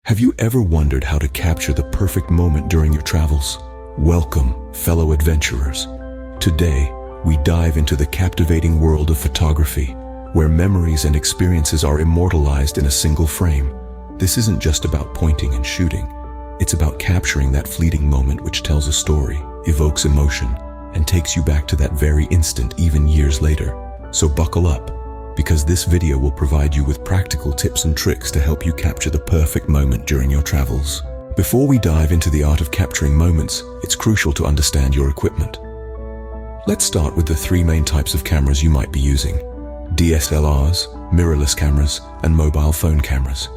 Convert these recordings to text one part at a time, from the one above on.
Have you ever wondered how to capture the perfect moment during your travels? Welcome, fellow adventurers. Today, we dive into the captivating world of photography, where memories and experiences are immortalized in a single frame. This isn't just about pointing and shooting. It's about capturing that fleeting moment which tells a story, evokes emotion, and takes you back to that very instant even years later. So buckle up, because this video will provide you with practical tips and tricks to help you capture the perfect moment during your travels. Before we dive into the art of capturing moments, it's crucial to understand your equipment. Let's start with the three main types of cameras you might be using: DSLRs, mirrorless cameras, and mobile phone cameras.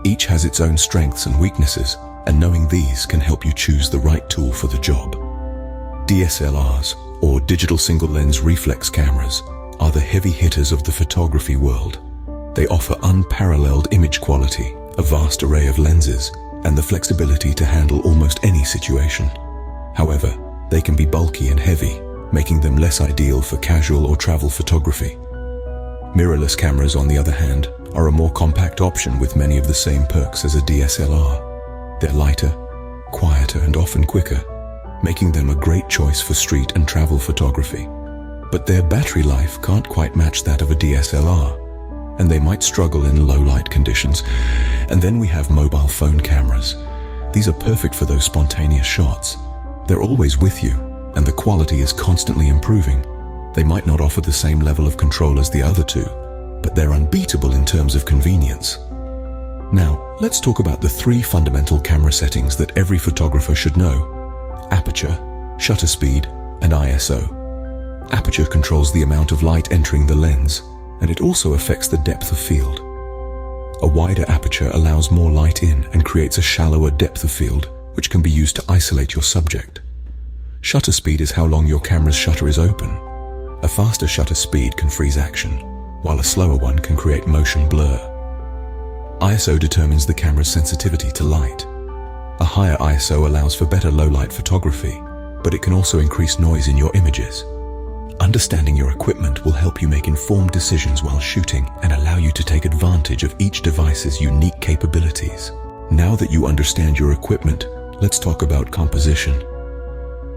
Each has its own strengths and weaknesses, and knowing these can help you choose the right tool for the job. DSLRs, or digital single-lens reflex cameras, are the heavy hitters of the photography world. They offer unparalleled image quality, a vast array of lenses, and the flexibility to handle almost any situation. However, they can be bulky and heavy, making them less ideal for casual or travel photography. Mirrorless cameras, on the other hand, are a more compact option with many of the same perks as a DSLR. They're lighter, quieter, and often quicker, making them a great choice for street and travel photography. But their battery life can't quite match that of a DSLR, and they might struggle in low light conditions. And then we have mobile phone cameras. These are perfect for those spontaneous shots. They're always with you, and the quality is constantly improving. They might not offer the same level of control as the other two, but they're unbeatable in terms of convenience. Now, let's talk about the three fundamental camera settings that every photographer should know: aperture, shutter speed, and ISO. Aperture controls the amount of light entering the lens, and it also affects the depth of field. A wider aperture allows more light in and creates a shallower depth of field, which can be used to isolate your subject. Shutter speed is how long your camera's shutter is open. A faster shutter speed can freeze action, while a slower one can create motion blur. ISO determines the camera's sensitivity to light. A higher ISO allows for better low-light photography, but it can also increase noise in your images. Understanding your equipment will help you make informed decisions while shooting and allow you to take advantage of each device's unique capabilities. Now that you understand your equipment, let's talk about composition.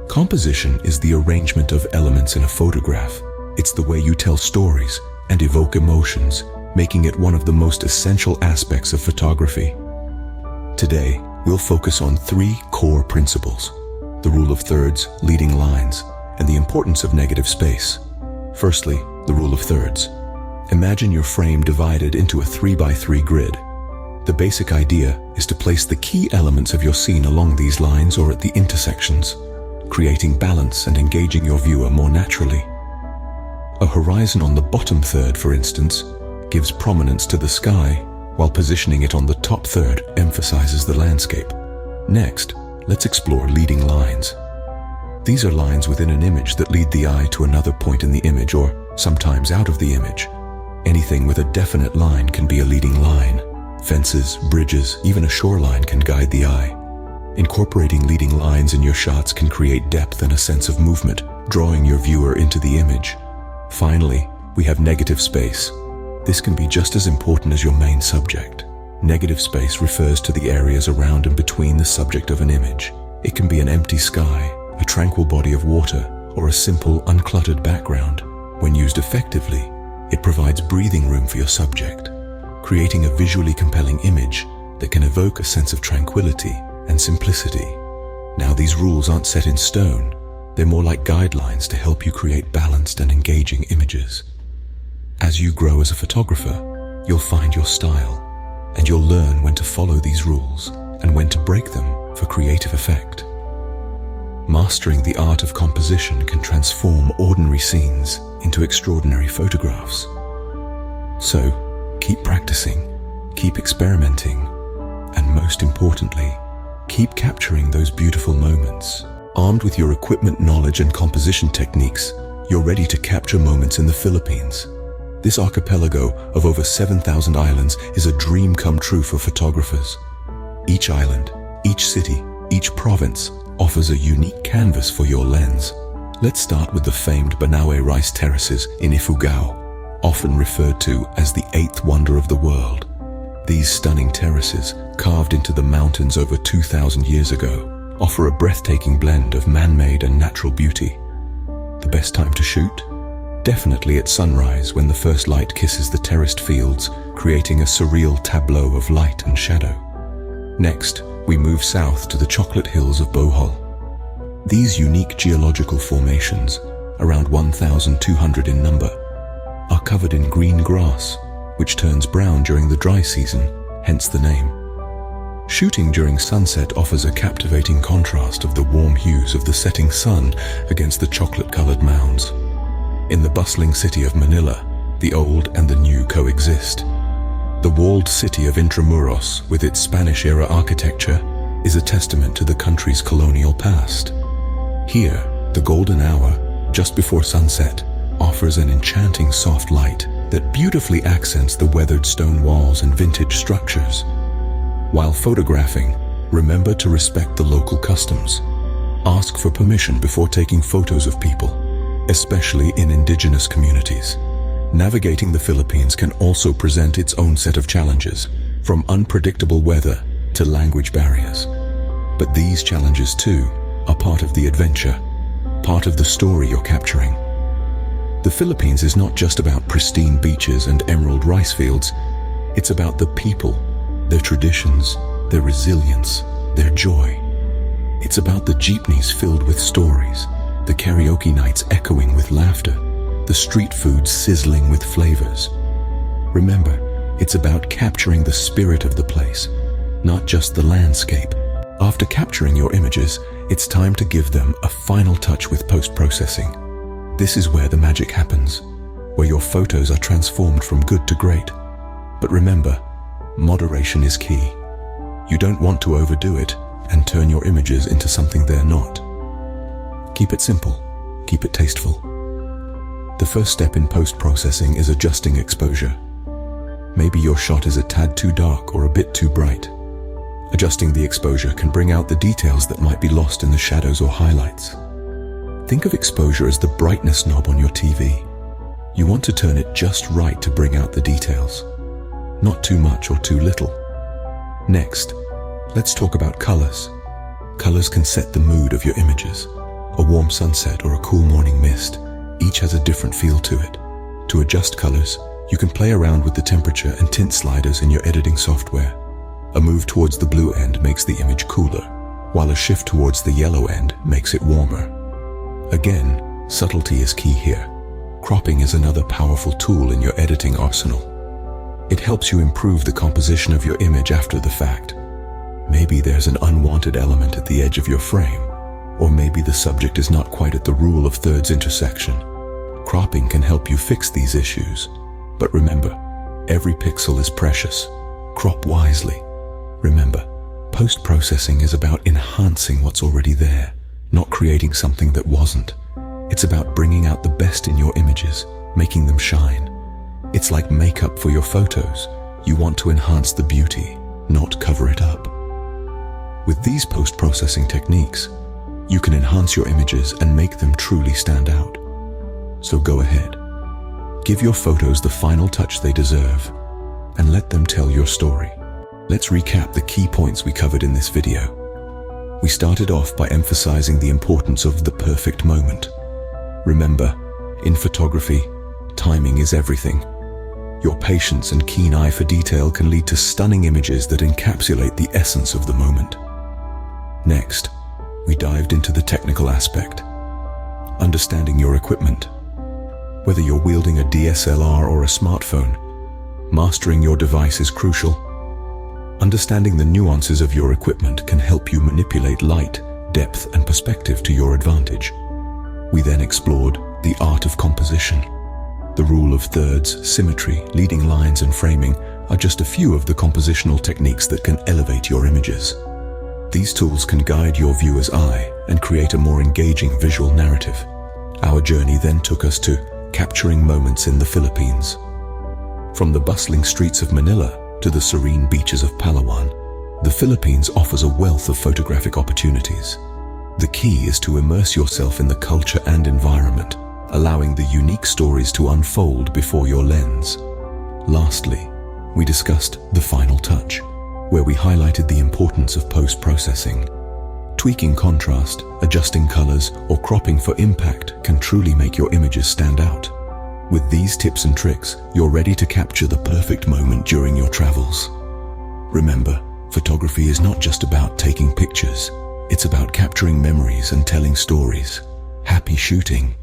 Composition is the arrangement of elements in a photograph. It's the way you tell stories and evoke emotions, making it one of the most essential aspects of photography. Today, we'll focus on three core principles: the rule of thirds, leading lines, and the importance of negative space. Firstly, the rule of thirds. Imagine your frame divided into a 3x3 grid. The basic idea is to place the key elements of your scene along these lines or at the intersections, creating balance and engaging your viewer more naturally. A horizon on the bottom third, for instance, gives prominence to the sky, while positioning it on the top third emphasizes the landscape. Next, let's explore leading lines. These are lines within an image that lead the eye to another point in the image, or sometimes out of the image. Anything with a definite line can be a leading line. Fences, bridges, even a shoreline can guide the eye. Incorporating leading lines in your shots can create depth and a sense of movement, drawing your viewer into the image. Finally, we have negative space. This can be just as important as your main subject. Negative space refers to the areas around and between the subject of an image. It can be an empty sky, a tranquil body of water, or a simple, uncluttered background. When used effectively, it provides breathing room for your subject, creating a visually compelling image that can evoke a sense of tranquility and simplicity. Now, these rules aren't set in stone. They're more like guidelines to help you create balanced and engaging images. As you grow as a photographer, you'll find your style, and you'll learn when to follow these rules and when to break them for creative effect. Mastering the art of composition can transform ordinary scenes into extraordinary photographs. So, keep practicing, keep experimenting, and most importantly, keep capturing those beautiful moments. Armed with your equipment knowledge and composition techniques, you're ready to capture moments in the Philippines. This archipelago of over 7,000 islands is a dream come true for photographers. Each island, each city, each province offers a unique canvas for your lens. Let's start with the famed Banaue rice terraces in Ifugao, often referred to as the eighth wonder of the world. These stunning terraces, carved into the mountains over 2,000 years ago, offer a breathtaking blend of man-made and natural beauty. The best time to shoot? Definitely at sunrise, when the first light kisses the terraced fields, creating a surreal tableau of light and shadow. Next, we move south to the chocolate hills of Bohol. These unique geological formations, around 1,200 in number, are covered in green grass, which turns brown during the dry season, hence the name. Shooting during sunset offers a captivating contrast of the warm hues of the setting sun against the chocolate-colored mounds. In the bustling city of Manila, the old and the new coexist. The walled city of Intramuros, with its Spanish-era architecture, is a testament to the country's colonial past. Here, the golden hour, just before sunset, offers an enchanting soft light that beautifully accents the weathered stone walls and vintage structures. While photographing, remember to respect the local customs. Ask for permission before taking photos of people, especially in indigenous communities. Navigating the Philippines can also present its own set of challenges, from unpredictable weather to language barriers. But these challenges too are part of the adventure, part of the story you're capturing. The Philippines is not just about pristine beaches and emerald rice fields. It's about the people, their traditions, their resilience, their joy. It's about the jeepneys filled with stories, the karaoke nights echoing with laughter, the street food sizzling with flavors. Remember, it's about capturing the spirit of the place, not just the landscape. After capturing your images, it's time to give them a final touch with post-processing. This is where the magic happens, where your photos are transformed from good to great. But remember, moderation is key. You don't want to overdo it and turn your images into something they're not. Keep it simple, keep it tasteful. The first step in post-processing is adjusting exposure. Maybe your shot is a tad too dark or a bit too bright. Adjusting the exposure can bring out the details that might be lost in the shadows or highlights. Think of exposure as the brightness knob on your TV. You want to turn it just right to bring out the details. Not too much or too little. Next, let's talk about colors. Colors can set the mood of your images. A warm sunset or a cool morning mist, each has a different feel to it. To adjust colors, you can play around with the temperature and tint sliders in your editing software. A move towards the blue end makes the image cooler, while a shift towards the yellow end makes it warmer. Again, subtlety is key here. Cropping is another powerful tool in your editing arsenal. It helps you improve the composition of your image after the fact. Maybe there's an unwanted element at the edge of your frame, or maybe the subject is not quite at the rule of thirds intersection. Cropping can help you fix these issues. But remember, every pixel is precious. Crop wisely. Remember, post-processing is about enhancing what's already there, not creating something that wasn't. It's about bringing out the best in your images, making them shine. It's like makeup for your photos. You want to enhance the beauty, not cover it up. With these post-processing techniques, you can enhance your images and make them truly stand out. So go ahead. Give your photos the final touch they deserve, and let them tell your story. Let's recap the key points we covered in this video. We started off by emphasizing the importance of the perfect moment. Remember, in photography, timing is everything. Your patience and keen eye for detail can lead to stunning images that encapsulate the essence of the moment. Next, we dived into the technical aspect. Understanding your equipment. Whether you're wielding a DSLR or a smartphone, mastering your device is crucial. Understanding the nuances of your equipment can help you manipulate light, depth, and perspective to your advantage. We then explored the art of composition. The rule of thirds, symmetry, leading lines, and framing are just a few of the compositional techniques that can elevate your images. These tools can guide your viewer's eye and create a more engaging visual narrative. Our journey then took us to capturing moments in the Philippines. From the bustling streets of Manila to the serene beaches of Palawan, the Philippines offers a wealth of photographic opportunities. The key is to immerse yourself in the culture and environment, allowing the unique stories to unfold before your lens. Lastly, we discussed the final touch. where we highlighted the importance of post-processing. Tweaking contrast, adjusting colors, or cropping for impact can truly make your images stand out. With these tips and tricks, you're ready to capture the perfect moment during your travels. Remember, photography is not just about taking pictures. It's about capturing memories and telling stories. Happy shooting!